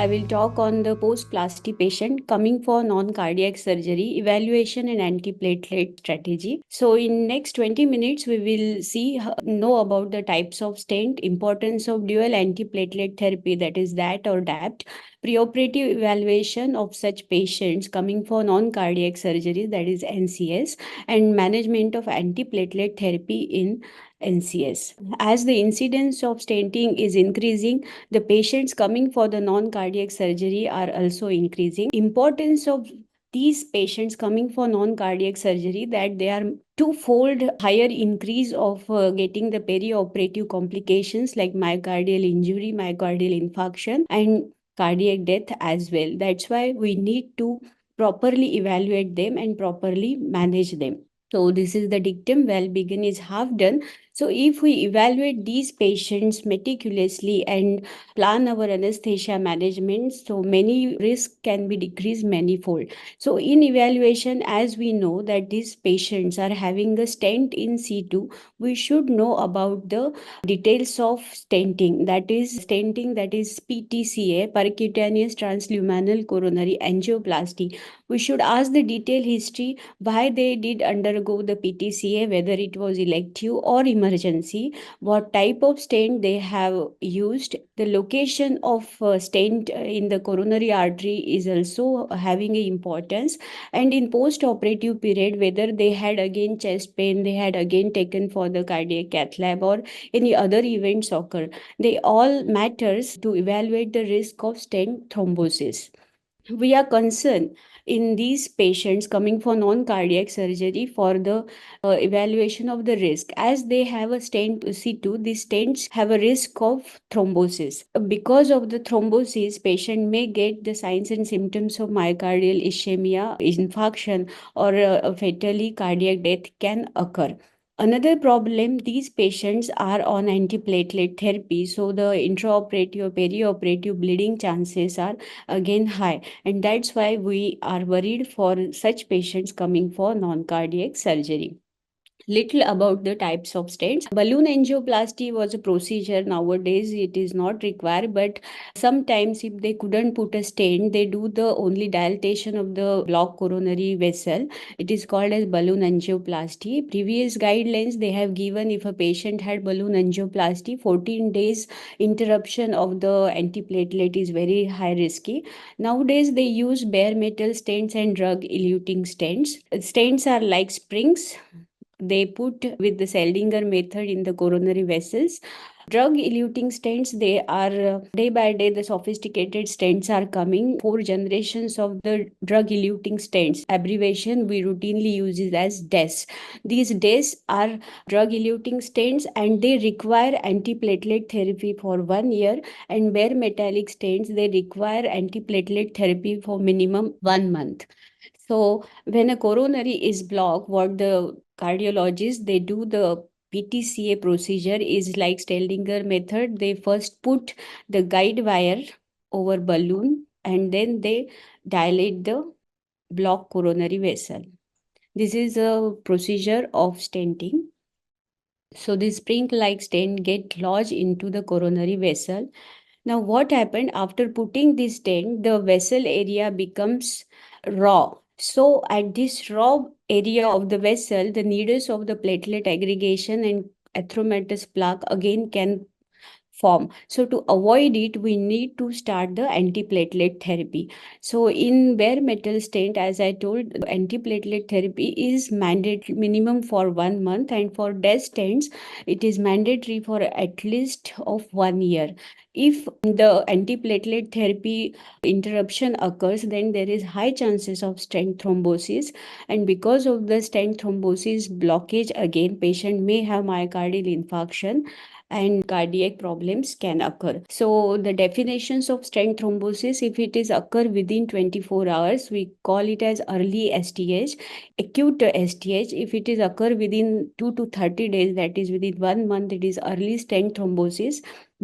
I will talk on the post-plasty patient coming for non-cardiac surgery, evaluation and antiplatelet strategy. So in next 20 minutes, we will know about the types of stent, importance of dual antiplatelet therapy, that is DAT or DAPT, preoperative evaluation of such patients coming for non-cardiac surgery, that is NCS, and management of antiplatelet therapy in NCS. As the incidence of stenting is increasing, the patients coming for the non-cardiac surgery are also increasing. Importance of these patients coming for non-cardiac surgery, that they are twofold higher increase of getting the perioperative complications like myocardial injury, myocardial infarction, and cardiac death as well. That's why we need to properly evaluate them and properly manage them. So this is the dictum, well begun is half done. So if we evaluate these patients meticulously and plan our anesthesia management, so many risks can be decreased manifold. So in evaluation, as we know that these patients are having a stent in situ, we should know about the details of stenting, that is PTCA, percutaneous transluminal coronary angioplasty. We should ask the detailed history, why they did undergo the PTCA, whether it was elective or emergency, what type of stent they have used, the location of stent in the coronary artery is also having a importance, and in post-operative period, whether they had again chest pain, they had again taken for the cardiac cath lab, or any other events occur. They all matters to evaluate the risk of stent thrombosis. We are concerned in these patients coming for non-cardiac surgery for the evaluation of the risk. As they have a stent C2, these stents have a risk of thrombosis. Because of the thrombosis, patient may get the signs and symptoms of myocardial ischemia, infarction, or fatally cardiac death can occur. Another problem, these patients are on antiplatelet therapy, so the intraoperative or perioperative bleeding chances are again high, and that's why we are worried for such patients coming for non-cardiac surgery. Little about the types of stents. Balloon angioplasty was a procedure. Nowadays, it is not required, but sometimes if they couldn't put a stent, they do the only dilatation of the blocked coronary vessel. It is called as balloon angioplasty. Previous guidelines they have given, if a patient had balloon angioplasty, 14 days interruption of the antiplatelet is very high risky. Nowadays, they use bare metal stents and drug eluting stents. Stents are like springs they put with the Seldinger method in the coronary vessels. Drug eluting stents, they are day by day the sophisticated stents are coming. 4 generations of the drug eluting stents, abbreviation we routinely use it as DES. These DES are drug eluting stents and they require antiplatelet therapy for 1 year, and bare metallic stents, they require antiplatelet therapy for minimum 1 month. So when a coronary is blocked, what the cardiologists they do the PTCA procedure is like Stellinger method. They first put the guide wire over balloon and then they dilate the blocked coronary vessel. This is a procedure of stenting. So the spring-like stent get lodged into the coronary vessel. Now what happened after putting this stent, the vessel area becomes raw. So at this raw area of the vessel, the needles of the platelet aggregation and atheromatous plaque again can form. So to avoid it, we need to start the antiplatelet therapy. So in bare metal stent, as I told, antiplatelet therapy is mandatory minimum for 1 month, and for DES stents, it is mandatory for at least of 1 year. If the antiplatelet therapy interruption occurs, then there is high chances of stent thrombosis, and because of the stent thrombosis blockage, again patient may have myocardial infarction and cardiac problems can occur. So the definitions of stent thrombosis, if it is occur within 24 hours, we call it as early STH. Acute STH, if it is occur within 2 to 30 days, that is within 1 month, it is early stent thrombosis.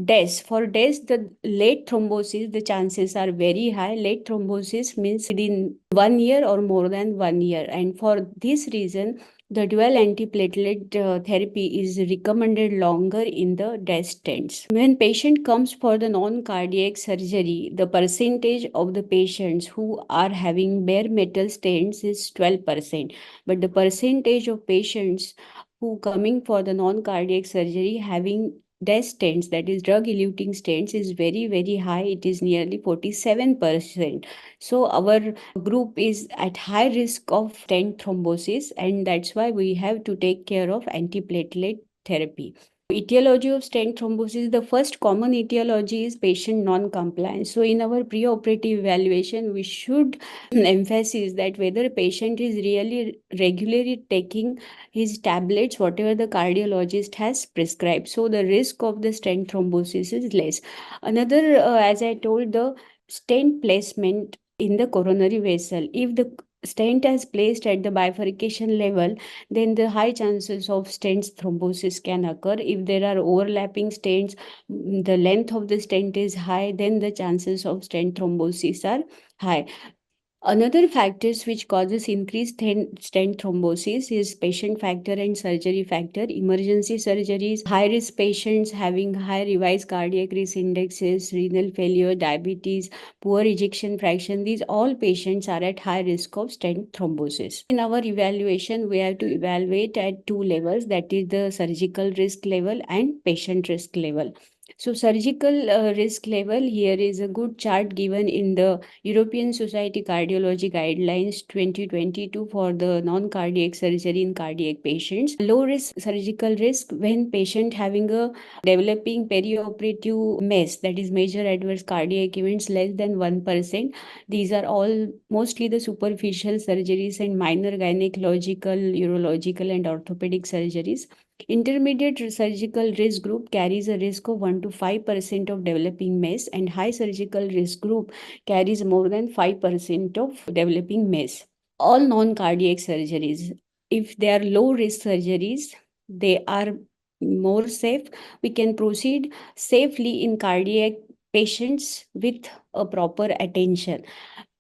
DES, for DES, the late thrombosis, the chances are very high. Late thrombosis means within 1 year or more than 1 year. And for this reason, The dual antiplatelet therapy is recommended longer in the DES stents. When patient comes for the non-cardiac surgery, the percentage of the patients who are having bare metal stents is 12%, but the percentage of patients who coming for the non-cardiac surgery having DES stents, that is drug-eluting stents, is very, very high. It is nearly 47%. So our group is at high risk of stent thrombosis, and that's why we have to take care of antiplatelet therapy. Etiology of stent thrombosis, the first common etiology is patient non-compliance. So in our preoperative evaluation, we should emphasize that whether patient is really regularly taking his tablets, whatever the cardiologist has prescribed. So the risk of the stent thrombosis is less. Another, as I told, the stent placement in the coronary vessel. If the stent is placed at the bifurcation level, then the high chances of stent thrombosis can occur. If there are overlapping stents, the length of the stent is high, then the chances of stent thrombosis are high. Another factors which causes increased stent thrombosis is patient factor and surgery factor. Emergency surgeries, high risk patients having high revised cardiac risk indexes, renal failure, diabetes, poor ejection fraction, these all patients are at high risk of stent thrombosis. In our evaluation, we have to evaluate at two levels, that is the surgical risk level and patient risk level. So surgical risk level, here is a good chart given in the European Society Cardiology Guidelines 2022 for the non-cardiac surgery in cardiac patients. Low risk surgical risk when patient having a developing perioperative MES, that is major adverse cardiac events, less than 1%. These are all mostly the superficial surgeries and minor gynecological, urological and orthopedic surgeries. Intermediate surgical risk group carries a risk of 1 to 5% of developing MES, and high surgical risk group carries more than 5% of developing MES. All non-cardiac surgeries, if they are low risk surgeries, they are more safe. We can proceed safely in cardiac patients with a proper attention.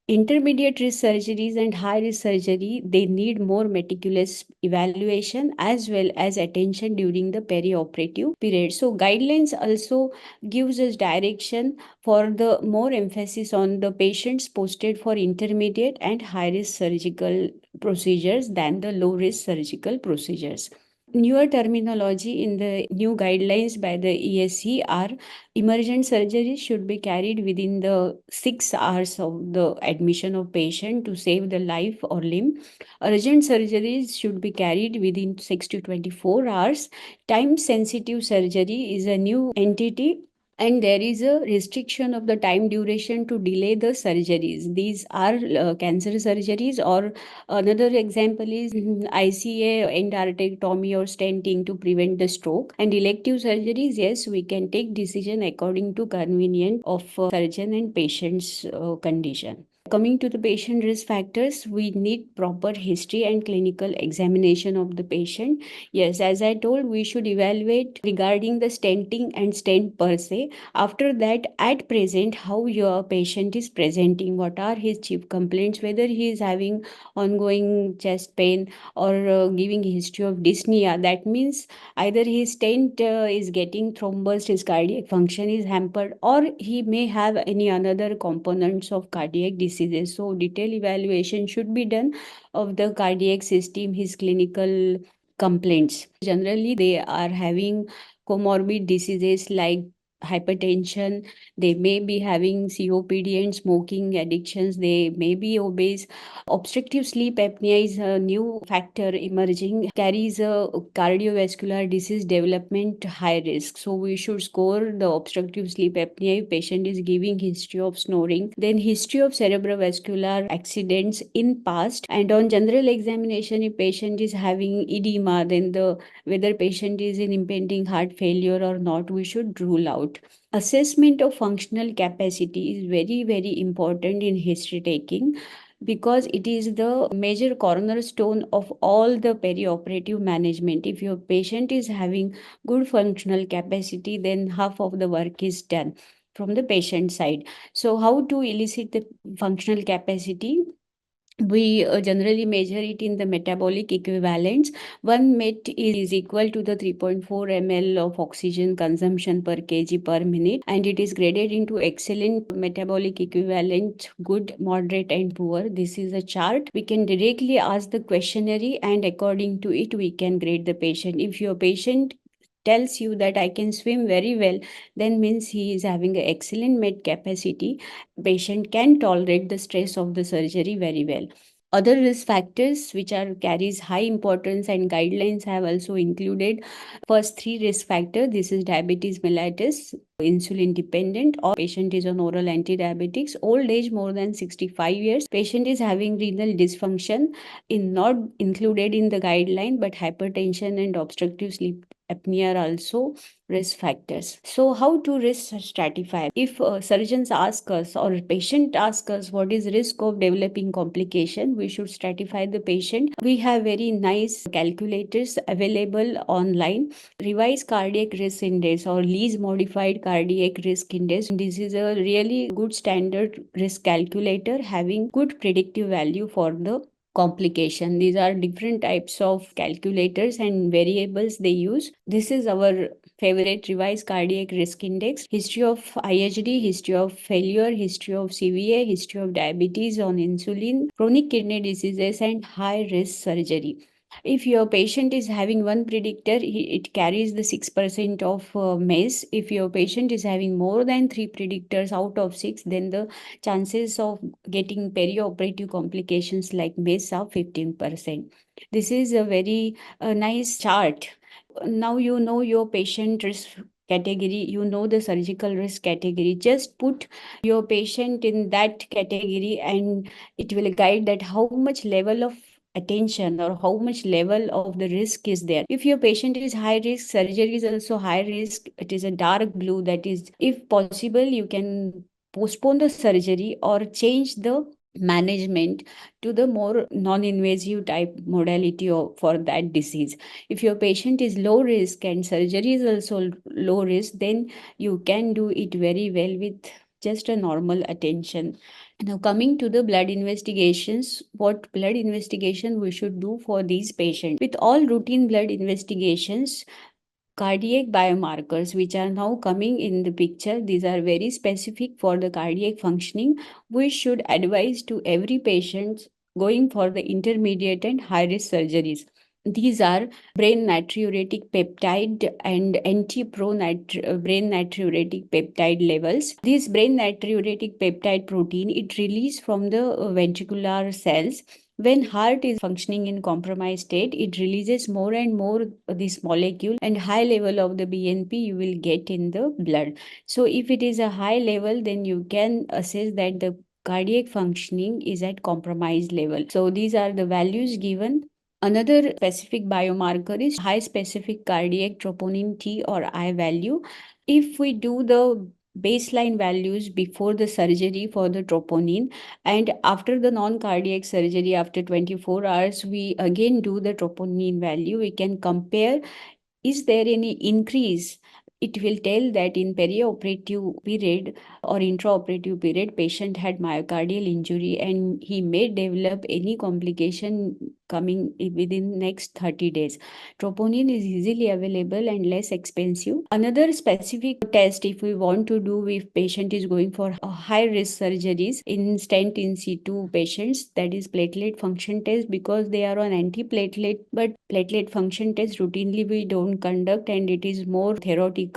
Intermediate risk surgeries and high risk surgery, they need more meticulous evaluation as well as attention during the perioperative period. So guidelines also gives us direction for the more emphasis on the patients posted for intermediate and high risk surgical procedures than the low risk surgical procedures. Newer terminology in the new guidelines by the ESC are emergent surgery should be carried within the 6 hours of the admission of patient to save the life or limb. Urgent surgeries should be carried within 6 to 24 hours. Time sensitive surgery is a new entity, and there is a restriction of the time duration to delay the surgeries. These are cancer surgeries, or another example is ICA, endarterectomy or stenting to prevent the stroke. And elective surgeries, yes, we can take decision according to convenience of surgeon and patient's condition. Coming to the patient risk factors, we need proper history and clinical examination of the patient. Yes, as I told, we should evaluate regarding the stenting and stent per se. After that, at present, how your patient is presenting, what are his chief complaints, whether he is having ongoing chest pain or giving history of dyspnea. That means either his stent is getting thrombused, his cardiac function is hampered, or he may have any another components of cardiac diseases. So detailed evaluation should be done of the cardiac system, his clinical complaints. Generally, they are having comorbid diseases like hypertension, they may be having COPD and smoking addictions, they may be obese. Obstructive sleep apnea is a new factor emerging, carries a cardiovascular disease development high risk. So we should score the obstructive sleep apnea if patient is giving history of snoring, then history of cerebrovascular accidents in past, and on general examination if patient is having edema, then the whether patient is in impending heart failure or not, we should rule out. Assessment of functional capacity is very, very important in history taking, because it is the major cornerstone of all the perioperative management. If your patient is having good functional capacity, then half of the work is done from the patient side. So how to elicit the functional capacity? We generally measure it in the metabolic equivalents. One MET is equal to the 3.4 ml of oxygen consumption per kg per minute, and it is graded into excellent, metabolic equivalent, good, moderate, and poor. This is a chart. We can directly ask the questionnaire, and according to it, we can grade the patient. If your patient tells you that I can swim very well, then means he is having an excellent med capacity. Patient can tolerate the stress of the surgery very well. Other risk factors which are carries high importance and guidelines have also included first three risk factor. This is diabetes mellitus, insulin dependent, or patient is on oral anti-diabetics, old age more than 65 years, patient is having renal dysfunction, in not included in the guideline, but hypertension and obstructive sleep apnea are also risk factors. So how to risk stratify? If surgeons ask us or patient ask us what is risk of developing complication, we should stratify the patient. We have very nice calculators available online. Revised cardiac risk index or Lees modified cardiac risk index. This is a really good standard risk calculator having good predictive value for the complication. These are different types of calculators and variables they use. This is our favorite revised cardiac risk index, history of IHD, history of failure, history of CVA, history of diabetes on insulin, chronic kidney diseases, and high risk surgery. If your patient is having one predictor, it carries the 6% of MACE. If your patient is having more than three predictors out of six, then the chances of getting perioperative complications like MACE are 15%. This is a very nice chart. Now you know your patient risk category, you know the surgical risk category. Just put your patient in that category and it will guide that how much level of attention or how much level of the risk is there. If your patient is high risk, surgery is also high risk. It is a dark blue. That is, if possible, you can postpone the surgery or change the management to the more non-invasive type modality for that disease. If your patient is low risk and surgery is also low risk, then you can do it very well with just a normal attention. Now, coming to the blood investigations, what blood investigation we should do for these patients? With all routine blood investigations, cardiac biomarkers which are now coming in the picture, these are very specific for the cardiac functioning. We should advise to every patient going for the intermediate and high risk surgeries. These are brain natriuretic peptide and brain natriuretic peptide levels. This brain natriuretic peptide protein, it released from the ventricular cells. When heart is functioning in compromised state, it releases more and more this molecule, and high level of the BNP you will get in the blood. So if it is a high level, then you can assess that the cardiac functioning is at compromised level. So these are the values given. Another specific biomarker is high specific cardiac troponin T or I value. If we do the baseline values before the surgery for the troponin, and after the non-cardiac surgery, after 24 hours, we again do the troponin value, we can compare is there any increase. It will tell that in perioperative period or intraoperative period, patient had myocardial injury and he may develop any complication coming within next 30 days. Troponin is easily available and less expensive. Another specific test, if we want to do if patient is going for high risk surgeries in stent in situ patients, that is platelet function test, because they are on antiplatelet, but platelet function test routinely we don't conduct and it is more theoretical.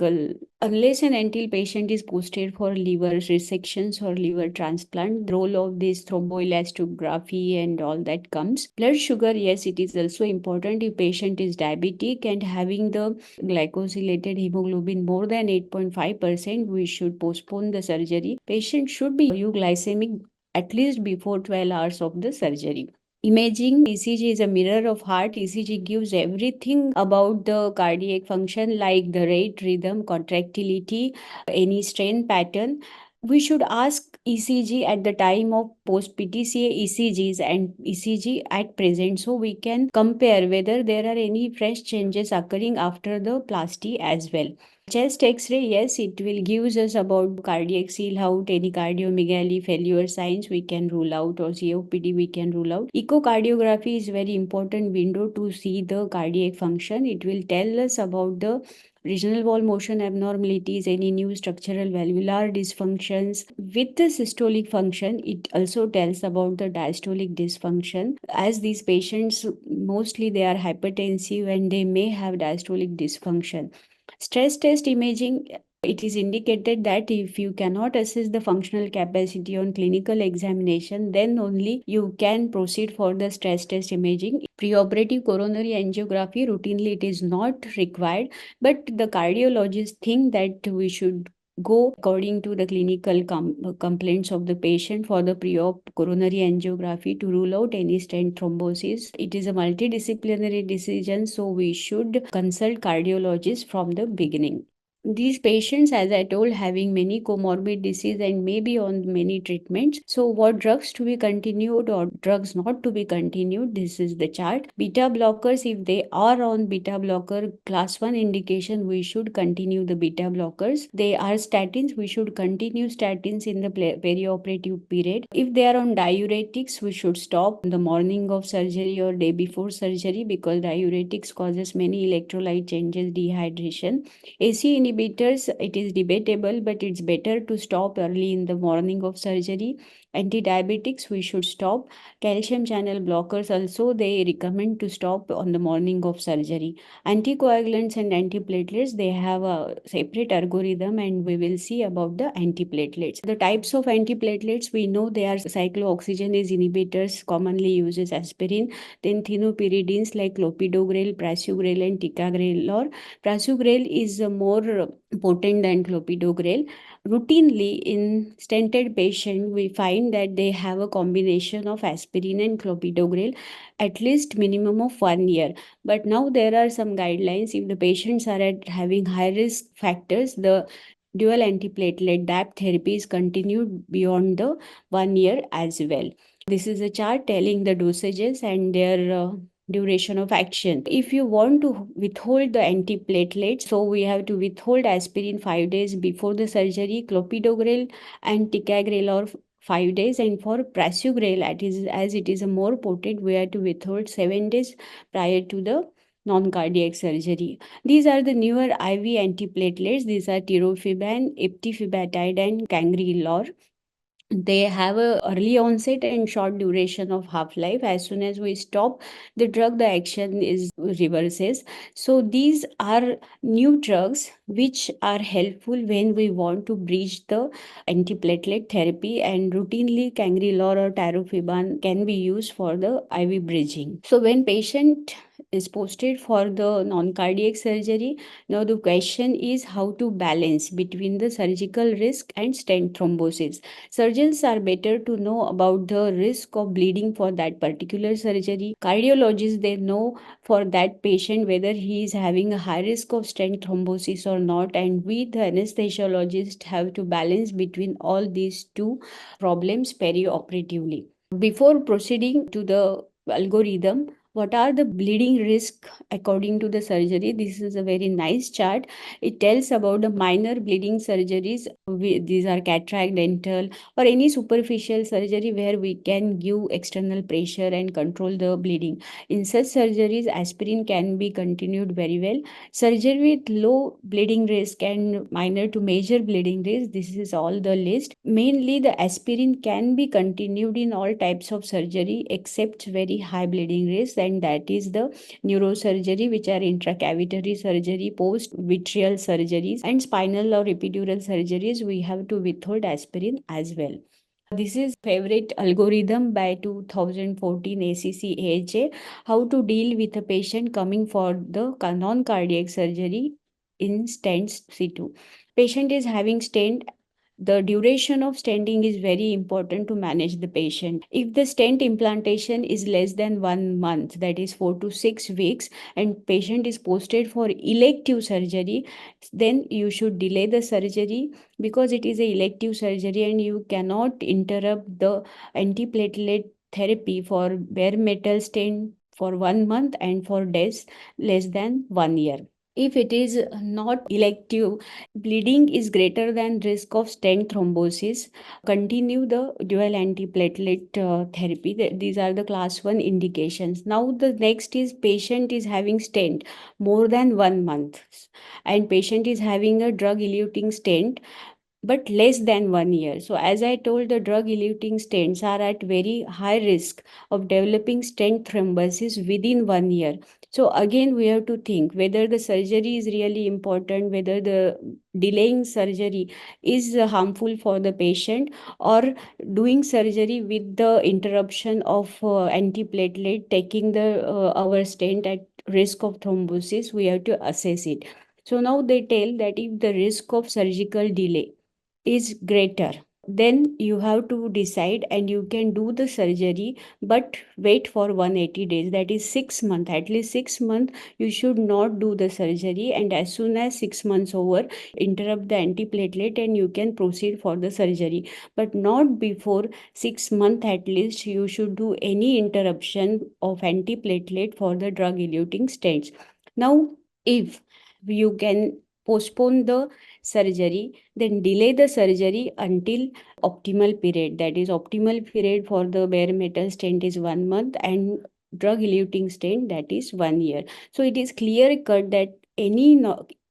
Unless and until patient is posted for liver resections or liver transplant, the role of this thromboelastography and all that comes. Blood sugar, yes, it is also important. If patient is diabetic and having the glycosylated hemoglobin more than 8.5%, we should postpone the surgery. Patient should be euglycemic at least before 12 hours of the surgery. Imaging, ECG is a mirror of heart. ECG gives everything about the cardiac function like the rate, rhythm, contractility, any strain pattern. We should ask ECG at the time of post PTCA ECGs and ECG at present, so we can compare whether there are any fresh changes occurring after the plasty as well. Chest X-ray, yes, it will gives us about cardiac seal out, any cardiomegaly failure signs we can rule out, or COPD we can rule out. Echocardiography is very important window to see the cardiac function. It will tell us about the regional wall motion abnormalities, any new structural valvular dysfunctions. With the systolic function, it also tells about the diastolic dysfunction. As these patients, mostly they are hypertensive and they may have diastolic dysfunction. Stress test imaging, it is indicated that if you cannot assess the functional capacity on clinical examination, then only you can proceed for the stress test imaging. Preoperative coronary angiography, routinely it is not required, but the cardiologists think that we should go according to the clinical complaints of the patient for the pre-op coronary angiography to rule out any stent thrombosis. It is a multidisciplinary decision, so we should consult cardiologist from the beginning. These patients, as I told, having many comorbid disease and may be on many treatments. So what drugs to be continued or drugs not to be continued, this is the chart. Beta blockers, if they are on beta blocker class 1 indication, we should continue the beta blockers. They are statins, we should continue statins in the perioperative period. If they are on diuretics, we should stop in the morning of surgery or day before surgery, because diuretics causes many electrolyte changes, dehydration. AC inhibitors, it is debatable, but it's better to stop early in the morning of surgery. Anti-diabetics, we should stop. Calcium channel blockers also, they recommend to stop on the morning of surgery. Anticoagulants and antiplatelets, they have a separate algorithm, and we will see about the antiplatelets. The types of antiplatelets, we know they are cyclooxygenase inhibitors, commonly uses aspirin, then thienopyridines like clopidogrel, prasugrel, and ticagrelor. Prasugrel is more potent than clopidogrel. Routinely in stented patient, we find that they have a combination of aspirin and clopidogrel at least minimum of 1 year. But now there are some guidelines. If the patients are at having high risk factors, the dual antiplatelet DAP therapy is continued beyond the 1 year as well. This is a chart telling the dosages and their duration of action. If you want to withhold the antiplatelets, so we have to withhold aspirin 5 days before the surgery, clopidogrel and ticagrelor 5 days, and for prasugrel, as it is a more potent, we have to withhold 7 days prior to the non-cardiac surgery. These are the newer IV antiplatelets. These are tirofiban, eptifibatide, and cangrelor. They have a early onset and short duration of half life. As soon as we stop the drug, the action is reverses. So these are new drugs which are helpful when we want to bridge the antiplatelet therapy, and routinely cangrelor or tirofiban can be used for the IV bridging. So when patient is posted for the non-cardiac surgery, now the question is how to balance between the surgical risk and stent thrombosis. Surgeons are better to know about the risk of bleeding for that particular surgery. Cardiologists, they know for that patient whether he is having a high risk of stent thrombosis or not, and we the anesthesiologist have to balance between all these two problems perioperatively. Before proceeding to the algorithm, what are the bleeding risk according to the surgery? This is a very nice chart. It tells about the minor bleeding surgeries. These are cataract, dental, or any superficial surgery where we can give external pressure and control the bleeding. In such surgeries, aspirin can be continued very well. Surgery with low bleeding risk and minor to major bleeding risk, this is all the list. Mainly the aspirin can be continued in all types of surgery except very high bleeding risk, and that is the neurosurgery, which are intracavitary surgery, post vitreal surgeries, and spinal or epidural surgeries. We have to withhold aspirin as well. This is favorite algorithm by 2014 ACC AHA, how to deal with a patient coming for the non-cardiac surgery in stents situ. Patient is having stent. The duration of stenting is very important to manage the patient. If the stent implantation is less than 1 month, that is 4 to 6 weeks, and patient is posted for elective surgery, then you should delay the surgery, because it is a elective surgery and you cannot interrupt the antiplatelet therapy for bare metal stent for 1 month and for days less than 1 year. If it is not elective, bleeding is greater than risk of stent thrombosis, continue the dual antiplatelet therapy. These are the class 1 indications. Now the next is patient is having stent more than 1 month, and patient is having a drug eluting stent but less than 1 year. So, as I told, the drug eluting stents are at very high risk of developing stent thrombosis within 1 year. So, again, we have to think whether the surgery is really important, whether the delaying surgery is harmful for the patient, or doing surgery with the interruption of antiplatelet, taking the our stent at risk of thrombosis. We have to assess it. So now they tell that if the risk of surgical delay is greater, then you have to decide and you can do the surgery, but wait for 180 days, that is 6 months, at least 6 months you should not do the surgery, and as soon as 6 months over, interrupt the antiplatelet and you can proceed for the surgery, but not before 6 months. At least you should do any interruption of antiplatelet for the drug eluting stents. Now if you can postpone the surgery, then delay the surgery until optimal period. That is, optimal period for the bare metal stent is 1 month, and drug eluting stent, that is 1 year. So it is clear cut that any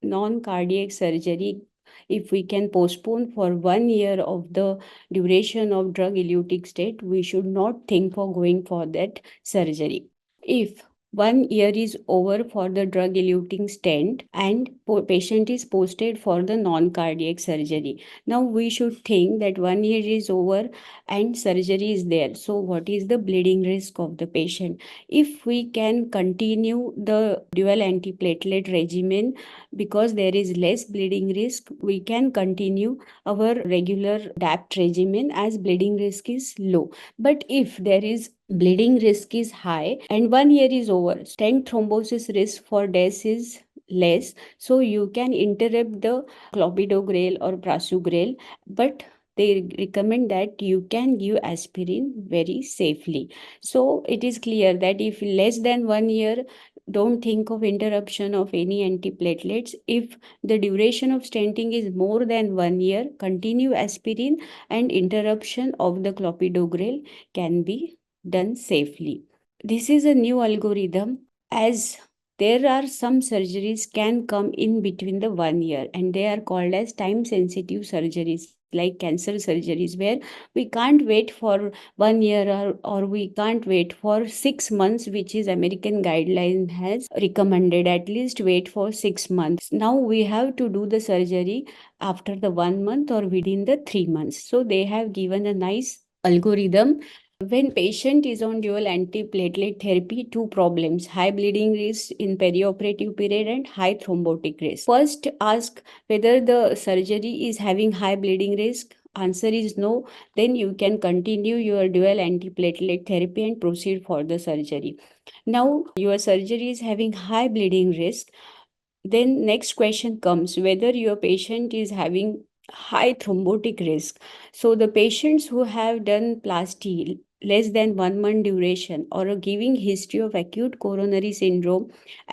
non-cardiac surgery, if we can postpone for 1 year of the duration of drug eluting stent, we should not think for going for that surgery. If 1 year is over for the drug eluting stent and patient is posted for the non-cardiac surgery. Now we should think that 1 year is over and surgery is there. So what is the bleeding risk of the patient? If we can continue the dual antiplatelet regimen because there is less bleeding risk, we can continue our regular DAPT regimen as bleeding risk is low. But if there is bleeding risk is high and 1 year is over, stent thrombosis risk for death is less, so you can interrupt the clopidogrel or prasugrel, but they recommend that you can give aspirin very safely. So it is clear that if less than 1 year, don't think of interruption of any antiplatelets. If the duration of stenting is more than 1 year, continue aspirin, and interruption of the clopidogrel can be done safely. This is a new algorithm, as there are some surgeries can come in between the 1 year, and they are called as time sensitive surgeries like cancer surgeries, where we can't wait for 1 year, or we can't wait for 6 months, which is American guideline has recommended, at least wait for 6 months. Now we have to do the surgery after the 1 month or within the 3 months. So they have given a nice algorithm. When patient is on dual antiplatelet therapy, two problems: high bleeding risk in perioperative period and high thrombotic risk. First, ask whether the surgery is having high bleeding risk. Answer is no, then you can continue your dual antiplatelet therapy and proceed for the surgery. Now, your surgery is having high bleeding risk, then next question comes whether your patient is having high thrombotic risk. So the patients who have done plasty less than 1 month duration or a giving history of acute coronary syndrome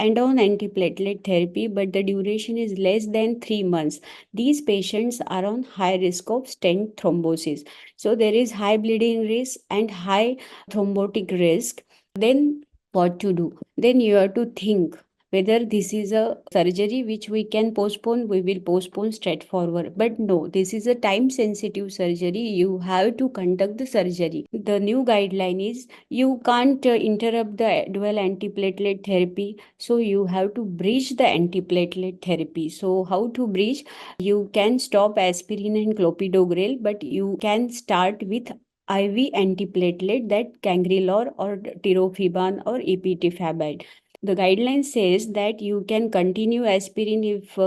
and on antiplatelet therapy, but the duration is less than 3 months, these patients are on high risk of stent thrombosis. So there is high bleeding risk and high thrombotic risk. Then what to do? Then you have to think whether this is a surgery which we can postpone, we will postpone straightforward. But no, this is a time sensitive surgery. You have to conduct the surgery. The new guideline is you can't interrupt the dual antiplatelet therapy. So you have to bridge the antiplatelet therapy. So how to bridge? You can stop aspirin and clopidogrel, but you can start with IV antiplatelet, that cangrelor or tirofiban or epitifabine. The guideline says that you can continue aspirin if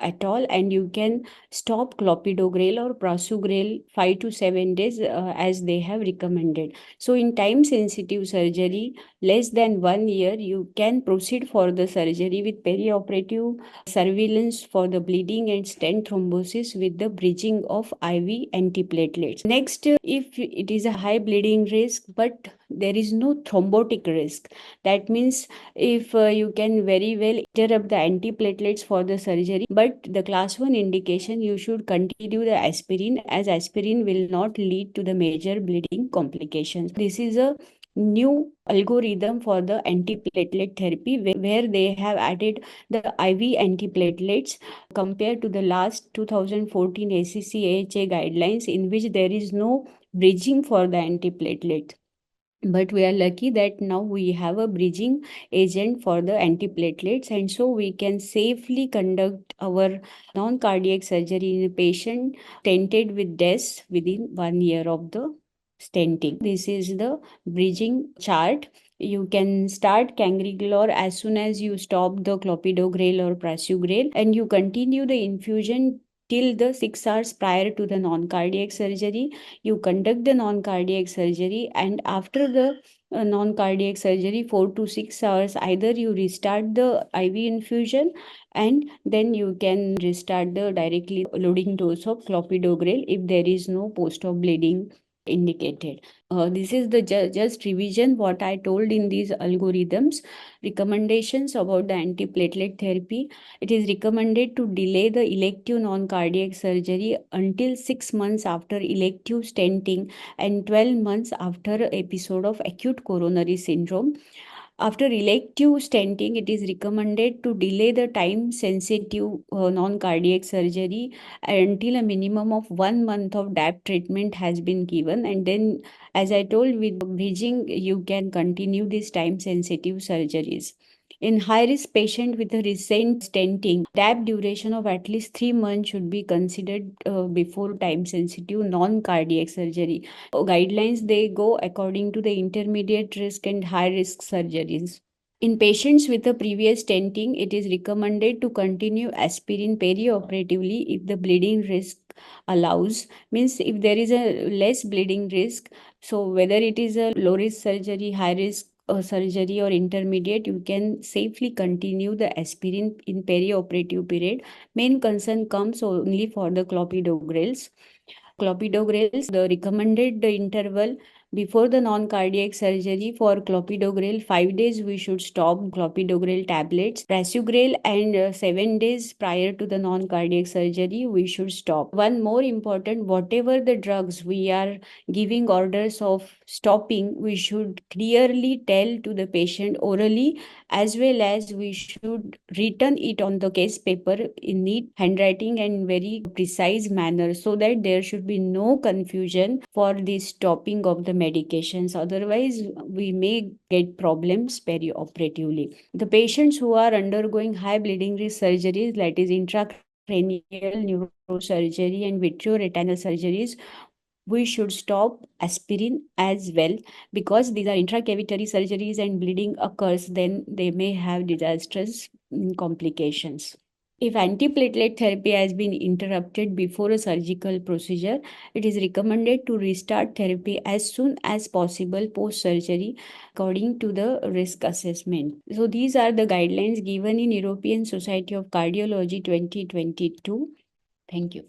at all, and you can stop clopidogrel or prasugrel 5 to 7 days as they have recommended. So in time sensitive surgery less than 1 year, you can proceed for the surgery with perioperative surveillance for the bleeding and stent thrombosis with the bridging of IV antiplatelets. Next, if it is a high bleeding risk but there is no thrombotic risk. That means if you can very well interrupt the antiplatelets for the surgery, but the class 1 indication, you should continue the aspirin, as aspirin will not lead to the major bleeding complications. This is a new algorithm for the antiplatelet therapy where they have added the IV antiplatelets compared to the last 2014 ACC/AHA guidelines, in which there is no bridging for the antiplatelet. But we are lucky that now we have a bridging agent for the antiplatelets, and so we can safely conduct our non-cardiac surgery in a patient stented with DES within 1 year of the stenting. This is the bridging chart. You can start cangrelor as soon as you stop the clopidogrel or prasugrel, and you continue the infusion till the 6 hours prior to the non-cardiac surgery. You conduct the non-cardiac surgery, and after the non-cardiac surgery, 4 to 6 hours, either you restart the IV infusion, and then you can restart the directly loading dose of clopidogrel if there is no post-op bleeding indicated. This is the just revision what I told in these algorithms. Recommendations about the antiplatelet therapy: it is recommended to delay the elective non-cardiac surgery until 6 months after elective stenting and 12 months after an episode of acute coronary syndrome. After elective stenting, it is recommended to delay the time sensitive non-cardiac surgery until a minimum of 1 month of DAP treatment has been given. And then, as I told, with bridging, you can continue these time sensitive surgeries. In high-risk patient with a recent stenting, DAP duration of at least 3 months should be considered before time-sensitive non-cardiac surgery. Guidelines, they go according to the intermediate risk and high-risk surgeries. In patients with a previous stenting, it is recommended to continue aspirin perioperatively if the bleeding risk allows. Means if there is a less bleeding risk, so whether it is a low risk surgery, high risk surgery or intermediate, you can safely continue the aspirin in perioperative period. Main concern comes only for the clopidogrels. Clopidogrels, the recommended interval before the non-cardiac surgery for clopidogrel, 5 days we should stop clopidogrel tablets. Prasugrel, and 7 days prior to the non-cardiac surgery we should stop. One more important, whatever the drugs we are giving orders of stopping, we should clearly tell to the patient orally, as well as we should written it on the case paper in neat handwriting and very precise manner, so that there should be no confusion for the stopping of the medications. Otherwise, we may get problems perioperatively. The patients who are undergoing high bleeding risk surgeries, that is intracranial neurosurgery and vitreoretinal surgeries, we should stop aspirin as well, because these are intracavitary surgeries and bleeding occurs, then they may have disastrous complications. If antiplatelet therapy has been interrupted before a surgical procedure, it is recommended to restart therapy as soon as possible post surgery according to the risk assessment. So these are the guidelines given in European Society of Cardiology 2022. Thank you.